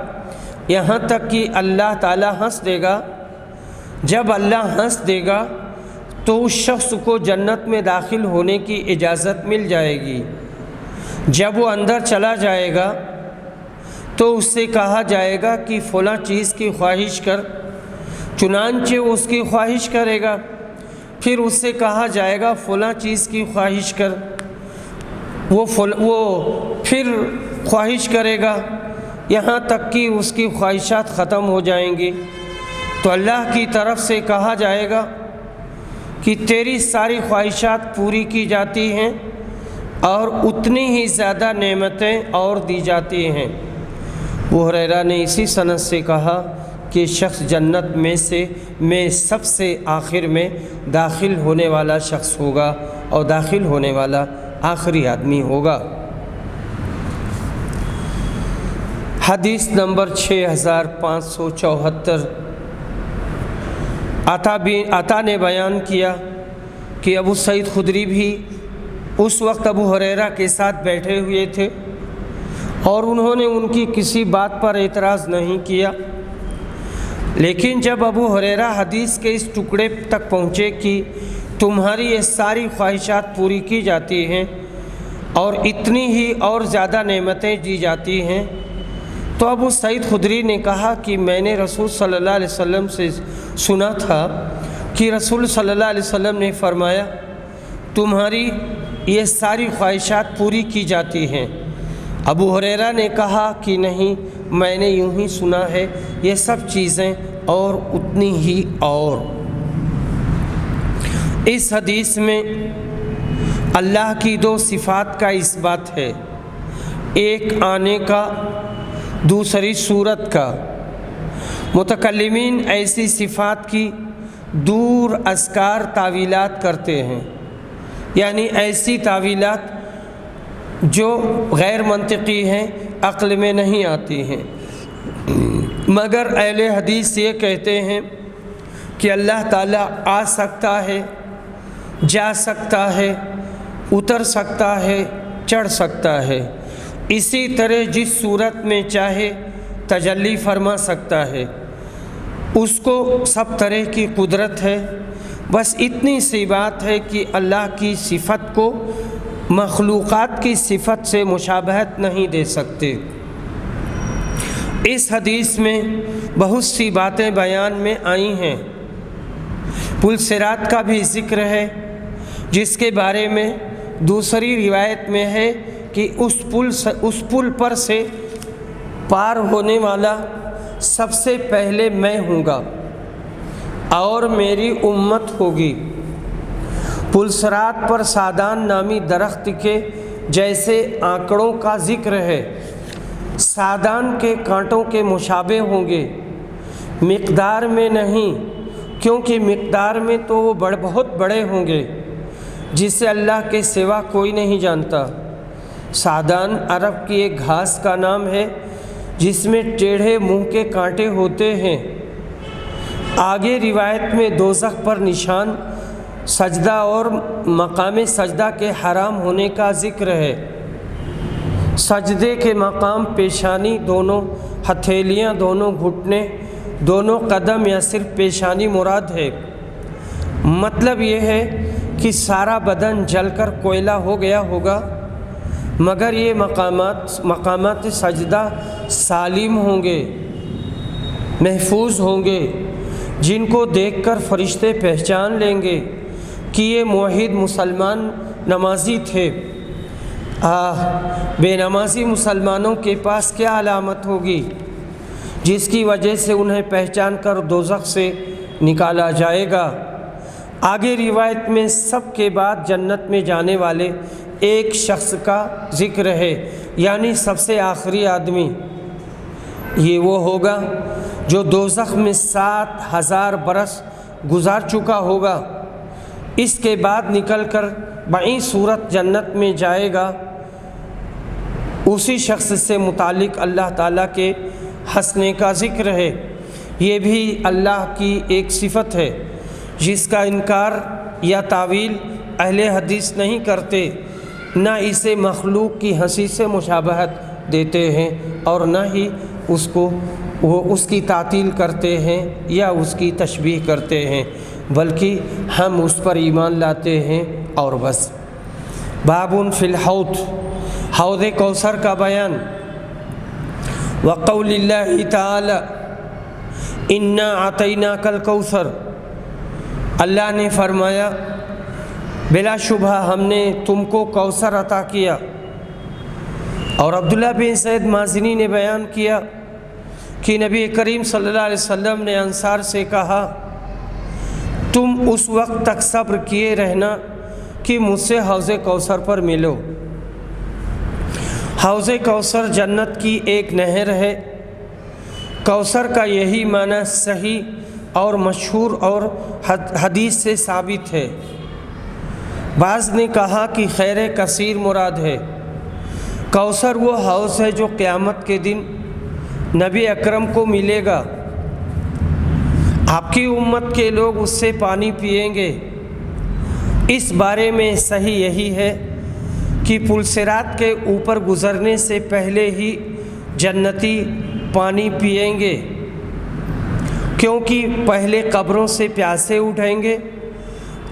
یہاں تک کہ اللہ تعالیٰ ہنس دے گا۔ جب اللہ ہنس دے گا تو اس شخص کو جنت میں داخل ہونے کی اجازت مل جائے گی۔ جب وہ اندر چلا جائے گا تو اس سے کہا جائے گا کہ فلاں چیز کی خواہش کر، چنانچہ وہ اس کی خواہش کرے گا۔ پھر اس سے کہا جائے گا فلاں چیز کی خواہش کر، وہ پھر خواہش کرے گا یہاں تک کہ اس کی خواہشات ختم ہو جائیں گی۔ تو اللہ کی طرف سے کہا جائے گا کہ تیری ساری خواہشات پوری کی جاتی ہیں اور اتنی ہی زیادہ نعمتیں اور دی جاتی ہیں۔ ابو ہریرہ نے اسی سند سے کہا کہ شخص جنت میں سب سے آخر میں داخل ہونے والا شخص ہوگا اور داخل ہونے والا آخری آدمی ہوگا۔ حدیث نمبر 6574 عطا نے بیان کیا کہ ابو سعید خدری بھی اس وقت ابو ہریرہ کے ساتھ بیٹھے ہوئے تھے اور انہوں نے ان کی کسی بات پر اعتراض نہیں کیا، لیکن جب ابو ہریرہ حدیث کے اس ٹکڑے تک پہنچے کہ تمہاری یہ ساری خواہشات پوری کی جاتی ہیں اور اتنی ہی اور زیادہ نعمتیں دی جاتی ہیں، تو ابو سعید خدری نے کہا کہ میں نے رسول صلی اللہ علیہ وسلم سے سنا تھا کہ رسول صلی اللہ علیہ وسلم نے فرمایا تمہاری یہ ساری خواہشات پوری کی جاتی ہیں۔ ابو ہریرہ نے کہا کہ نہیں، میں نے یوں ہی سنا ہے، یہ سب چیزیں اور اتنی ہی اور۔ اس حدیث میں اللہ کی دو صفات کا اس بات ہے، ایک آنے کا، دوسری صورت کا۔ متکلمین ایسی صفات کی دور ازکار تعویلات کرتے ہیں، یعنی ایسی تعویلات جو غیر منطقی ہیں، عقل میں نہیں آتی ہیں، مگر اہل حدیث یہ کہتے ہیں کہ اللہ تعالیٰ آ سکتا ہے، جا سکتا ہے، اتر سکتا ہے، چڑھ سکتا ہے، اسی طرح جس صورت میں چاہے تجلی فرما سکتا ہے، اس کو سب طرح کی قدرت ہے۔ بس اتنی سی بات ہے کہ اللہ کی صفت کو مخلوقات کی صفت سے مشابہت نہیں دے سکتے۔ اس حدیث میں بہت سی باتیں بیان میں آئی ہیں۔ پل صراط کا بھی ذکر ہے، جس کے بارے میں دوسری روایت میں ہے کہ اس پل پر سے پار ہونے والا سب سے پہلے میں ہوں گا اور میری امت ہوگی۔ پل صراط پر سادان نامی درخت کے جیسے آنکڑوں کا ذکر ہے، سادان کے کانٹوں کے مشابہ ہوں گے، مقدار میں نہیں، کیونکہ مقدار میں تو وہ بہت بڑے ہوں گے جسے اللہ کے سوا کوئی نہیں جانتا۔ سادان عرب کی ایک گھاس کا نام ہے جس میں ٹیڑھے منہ کے کانٹے ہوتے ہیں۔ آگے روایت میں دوزخ پر نشان، سجدہ اور مقام سجدہ کے حرام ہونے کا ذکر ہے۔ سجدے کے مقام پیشانی دونوں ہتھیلیاں، دونوں گھٹنے، دونوں قدم یا صرف پیشانی مراد ہے؟ مطلب یہ ہے کہ سارا بدن جل کر کوئلہ ہو گیا ہوگا، مگر یہ مقامات سجدہ سالم ہوں گے، محفوظ ہوں گے، جن کو دیکھ کر فرشتے پہچان لیں گے کہ یہ موحد مسلمان نمازی تھے۔ بے نمازی مسلمانوں کے پاس کیا علامت ہوگی جس کی وجہ سے انہیں پہچان کر دوزخ سے نکالا جائے گا؟ آگے روایت میں سب کے بعد جنت میں جانے والے ایک شخص کا ذکر ہے، یعنی سب سے آخری آدمی۔ یہ وہ ہوگا جو دوزخ میں 7000 برس گزار چکا ہوگا، اس کے بعد نکل کر بائیں صورت جنت میں جائے گا۔ اسی شخص سے متعلق اللہ تعالیٰ کے ہنسنے کا ذکر ہے۔ یہ بھی اللہ کی ایک صفت ہے جس کا انکار یا تعویل اہل حدیث نہیں کرتے، نہ اسے مخلوق کی ہنسی سے مشابہت دیتے ہیں اور نہ ہی اس کی تعطیل کرتے ہیں یا اس کی تشبیہ کرتے ہیں، بلکہ ہم اس پر ایمان لاتے ہیں اور بس۔ باب فی الحوض، حوض کوثر کا بیان۔ وقول اللہ تعالی انا اعطیناک الکوثر، اللہ نے فرمایا بلا شبہ ہم نے تم کو کوثر عطا کیا۔ اور عبداللہ بن زید مازنی نے بیان کیا کہ نبی کریم صلی اللہ علیہ وسلم نے انصار سے کہا تم اس وقت تک صبر کیے رہنا کہ مجھ سے حوض کوثر پر ملو۔ حوض کوثر جنت کی ایک نہر ہے۔ کوثر کا یہی معنی صحیح اور مشہور اور حدیث سے ثابت ہے۔ بعض نے کہا کہ خیر کثیر مراد ہے۔ کوثر وہ حوض ہے جو قیامت کے دن نبی اکرم کو ملے گا، آپ کی امت کے لوگ اس سے پانی پئیں گے۔ اس بارے میں صحیح یہی ہے کہ پل صراط کے اوپر گزرنے سے پہلے ہی جنتی پانی پئیں گے، کیونکہ پہلے قبروں سے پیاسے اٹھیں گے۔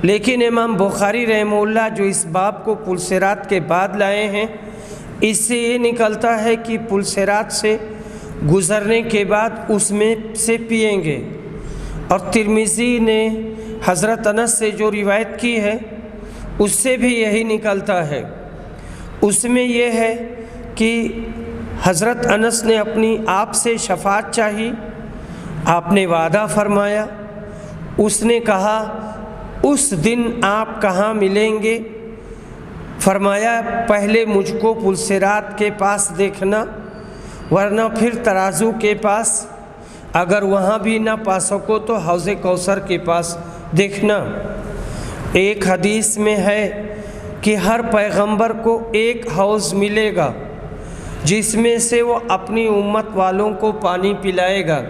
لیکن امام بخاری رحمہ اللہ جو اس باب کو پل صراط کے بعد لائے ہیں، اس سے یہ نکلتا ہے کہ پل صراط سے گزرنے کے بعد اس میں سے پئیں گے۔ اور ترمذی نے حضرت انس سے جو روایت کی ہے اس سے بھی یہی نکلتا ہے۔ اس میں یہ ہے کہ حضرت انس نے اپنی آپ سے شفاعت چاہی، آپ نے وعدہ فرمایا۔ اس نے کہا اس دن آپ کہاں ملیں گے؟ فرمایا پہلے مجھ کو پل صراط کے پاس دیکھنا، ورنہ پھر ترازو کے پاس، اگر وہاں بھی نہ پا سکو تو حوض کوثر کے پاس دیکھنا۔ ایک حدیث میں ہے کہ ہر پیغمبر کو ایک حوض ملے گا جس میں سے وہ اپنی امت والوں کو پانی پلائے گا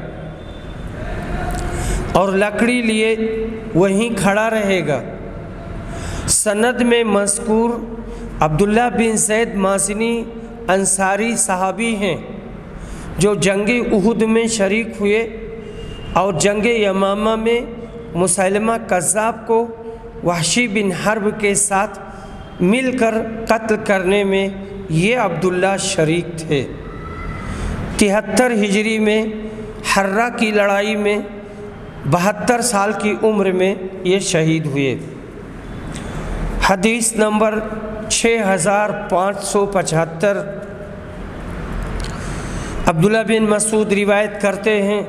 اور لکڑی لیے وہیں کھڑا رہے گا۔ سند میں مذکور عبداللہ بن زید مازنی انصاری صحابی ہیں جو جنگ احد میں شریک ہوئے اور جنگ یمامہ میں مسیلمہ کذاب کو وحشی بن حرب کے ساتھ مل کر قتل کرنے میں یہ عبداللہ شریک تھے۔ 73 ہجری میں حرہ کی لڑائی میں 72 سال کی عمر میں یہ شہید ہوئے۔ حدیث نمبر 6575۔ عبداللہ بن مسعود روایت کرتے ہیں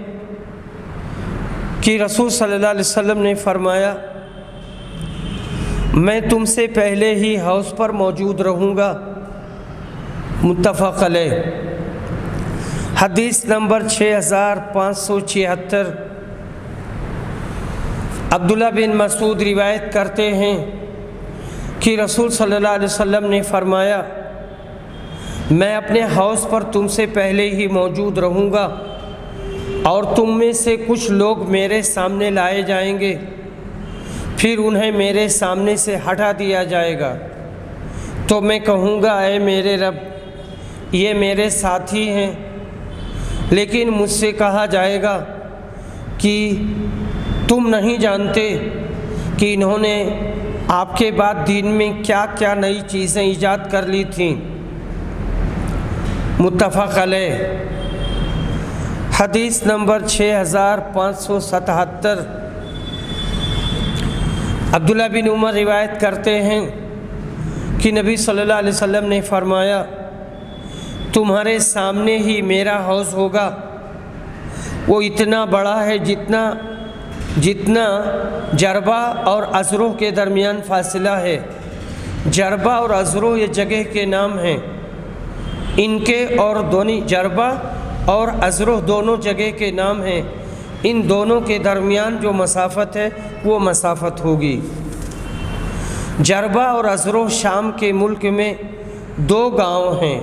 کہ رسول صلی اللہ علیہ وسلم نے فرمایا میں تم سے پہلے ہی حوض پر موجود رہوں گا، متفق علیہ۔ حدیث نمبر 6576۔ عبداللہ بن مسعود روایت کرتے ہیں کہ رسول صلی اللہ علیہ وسلم نے فرمایا میں اپنے حوض پر تم سے پہلے ہی موجود رہوں گا اور تم میں سے کچھ لوگ میرے سامنے لائے جائیں گے، پھر انہیں میرے سامنے سے ہٹا دیا جائے گا، تو میں کہوں گا اے میرے رب یہ میرے ساتھی ہیں، لیکن مجھ سے کہا جائے گا کہ تم نہیں جانتے کہ انہوں نے آپ کے بعد دین میں کیا کیا نئی چیزیں ایجاد کر لی تھیں۔ متفق علیہ۔ حدیث نمبر 6577، عبداللہ بن عمر روایت کرتے ہیں کہ نبی صلی اللہ علیہ وسلم نے فرمایا، تمہارے سامنے ہی میرا حوض ہوگا، وہ اتنا بڑا ہے جتنا جربہ اور ازروح کے درمیان فاصلہ ہے۔ جربہ اور ازروح یہ جگہ کے نام ہیں، ان کے اور دونوں جربہ اور ازروح دونوں جگہ کے نام ہیں، ان دونوں کے درمیان جو مسافت ہے وہ مسافت ہوگی۔ جربہ اور ازروح شام کے ملک میں 2 گاؤں ہیں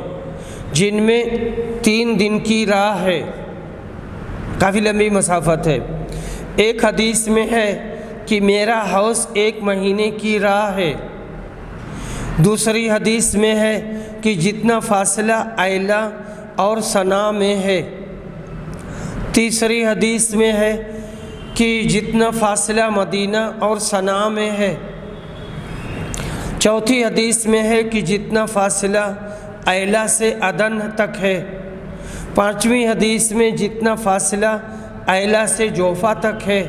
جن میں 3 دن کی راہ ہے، کافی لمبی مسافت ہے۔ ایک حدیث میں ہے کہ میرا حوض 1 مہینے کی راہ ہے، دوسری حدیث میں ہے کہ جتنا فاصلہ ایلا اور صنعاء میں ہے، تیسری حدیث میں ہے کہ جتنا فاصلہ مدینہ اور صنعاء میں ہے، چوتھی حدیث میں ہے کہ جتنا فاصلہ ایلا سے عدن تک ہے، پانچویں حدیث میں جتنا فاصلہ ایلا سے جوفا تک ہے۔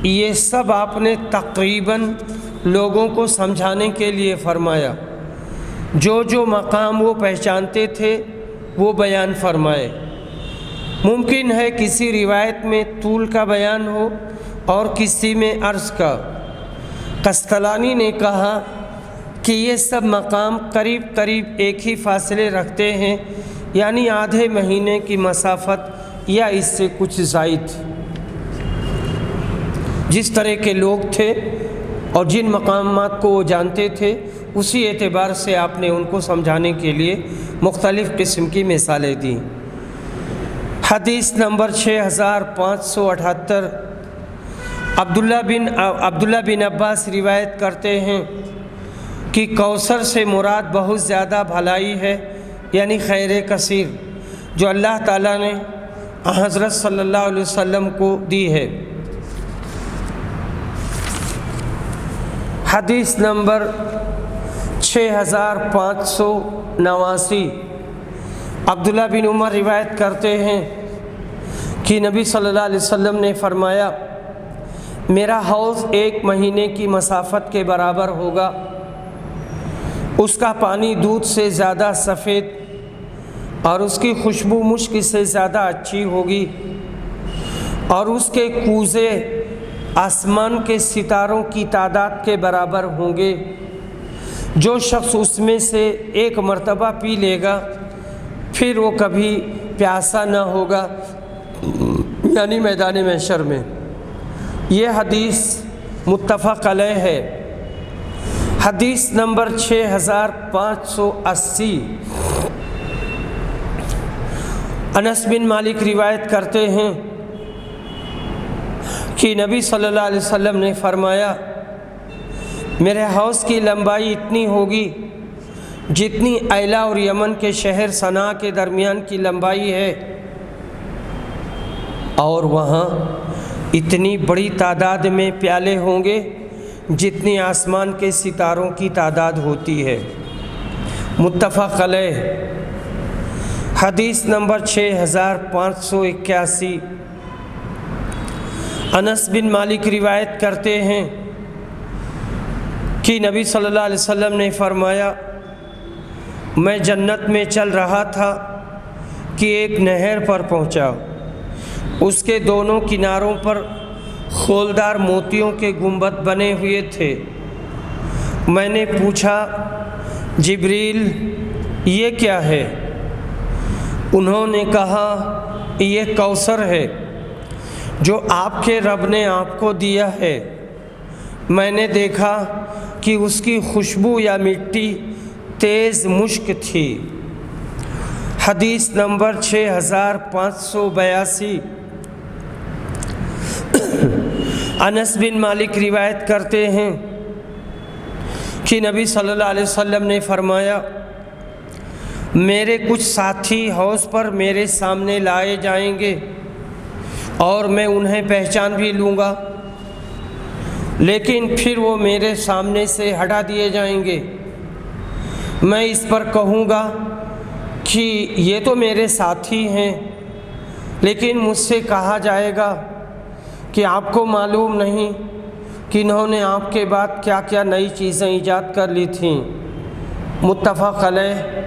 یہ سب آپ نے تقریباً لوگوں کو سمجھانے کے لیے فرمایا، جو مقام وہ پہچانتے تھے وہ بیان فرمائے۔ ممکن ہے کسی روایت میں طول کا بیان ہو اور کسی میں عرض کا۔ قسطلانی نے کہا کہ یہ سب مقام قریب ایک ہی فاصلے رکھتے ہیں، یعنی آدھے مہینے کی مسافت یا اس سے کچھ زائد۔ جس طرح کے لوگ تھے اور جن مقامات کو وہ جانتے تھے، اسی اعتبار سے آپ نے ان کو سمجھانے کے لیے مختلف قسم کی مثالیں دیں۔ حدیث نمبر 6578، عبداللہ بن عباس روایت کرتے ہیں کہ کوثر سے مراد بہت زیادہ بھلائی ہے، یعنی خیر کثیر، جو اللہ تعالیٰ نے حضرت صلی اللہ علیہ وسلم کو دی ہے۔ حدیث نمبر 6589، عبداللہ بن عمر روایت کرتے ہیں کہ نبی صلی اللہ علیہ وسلم نے فرمایا، میرا حوض 1 مہینے کی مسافت کے برابر ہوگا، اس کا پانی دودھ سے زیادہ سفید اور اس کی خوشبو مشک سے زیادہ اچھی ہوگی، اور اس کے کوزے آسمان کے ستاروں کی تعداد کے برابر ہوں گے۔ جو شخص اس میں سے 1 مرتبہ پی لے گا پھر وہ کبھی پیاسا نہ ہوگا، یعنی میدان محشر میں۔ یہ حدیث متفق علیہ ہے۔ حدیث نمبر 6580، انس بن مالک روایت کرتے ہیں کہ نبی صلی اللہ علیہ وسلم نے فرمایا، میرے حوض کی لمبائی اتنی ہوگی جتنی ایلا اور یمن کے شہر صنعاء کے درمیان کی لمبائی ہے، اور وہاں اتنی بڑی تعداد میں پیالے ہوں گے جتنی آسمان کے ستاروں کی تعداد ہوتی ہے۔ متفق علیہ۔ حدیث نمبر 6581، انس بن مالک روایت کرتے ہیں کہ نبی صلی اللہ علیہ وسلم نے فرمایا، میں جنت میں چل رہا تھا کہ ایک نہر پر پہنچا، اس کے دونوں کناروں پر خولدار موتیوں کے گنبد بنے ہوئے تھے۔ میں نے پوچھا، جبریل یہ کیا ہے؟ انہوں نے کہا، یہ کوثر ہے جو آپ کے رب نے آپ کو دیا ہے۔ میں نے دیکھا کہ اس کی خوشبو یا مٹی تیز مشک تھی۔ حدیث نمبر 6582، انس بن مالک روایت کرتے ہیں کہ نبی صلی اللہ علیہ وسلم نے فرمایا، میرے کچھ ساتھی حوض پر میرے سامنے لائے جائیں گے اور میں انہیں پہچان بھی لوں گا، لیکن پھر وہ میرے سامنے سے ہٹا دیے جائیں گے۔ میں اس پر کہوں گا کہ یہ تو میرے ساتھی ہیں، لیکن مجھ سے کہا جائے گا کہ آپ کو معلوم نہیں کہ انہوں نے آپ کے بعد کیا کیا نئی چیزیں ایجاد کر لی تھیں۔ متفق علیہ۔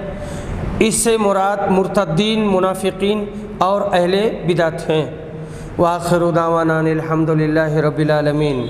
اس سے مراد مرتدین، منافقین اور اہل بدعت ہیں۔ وآخر دعوانا الحمد للہ رب العالمین۔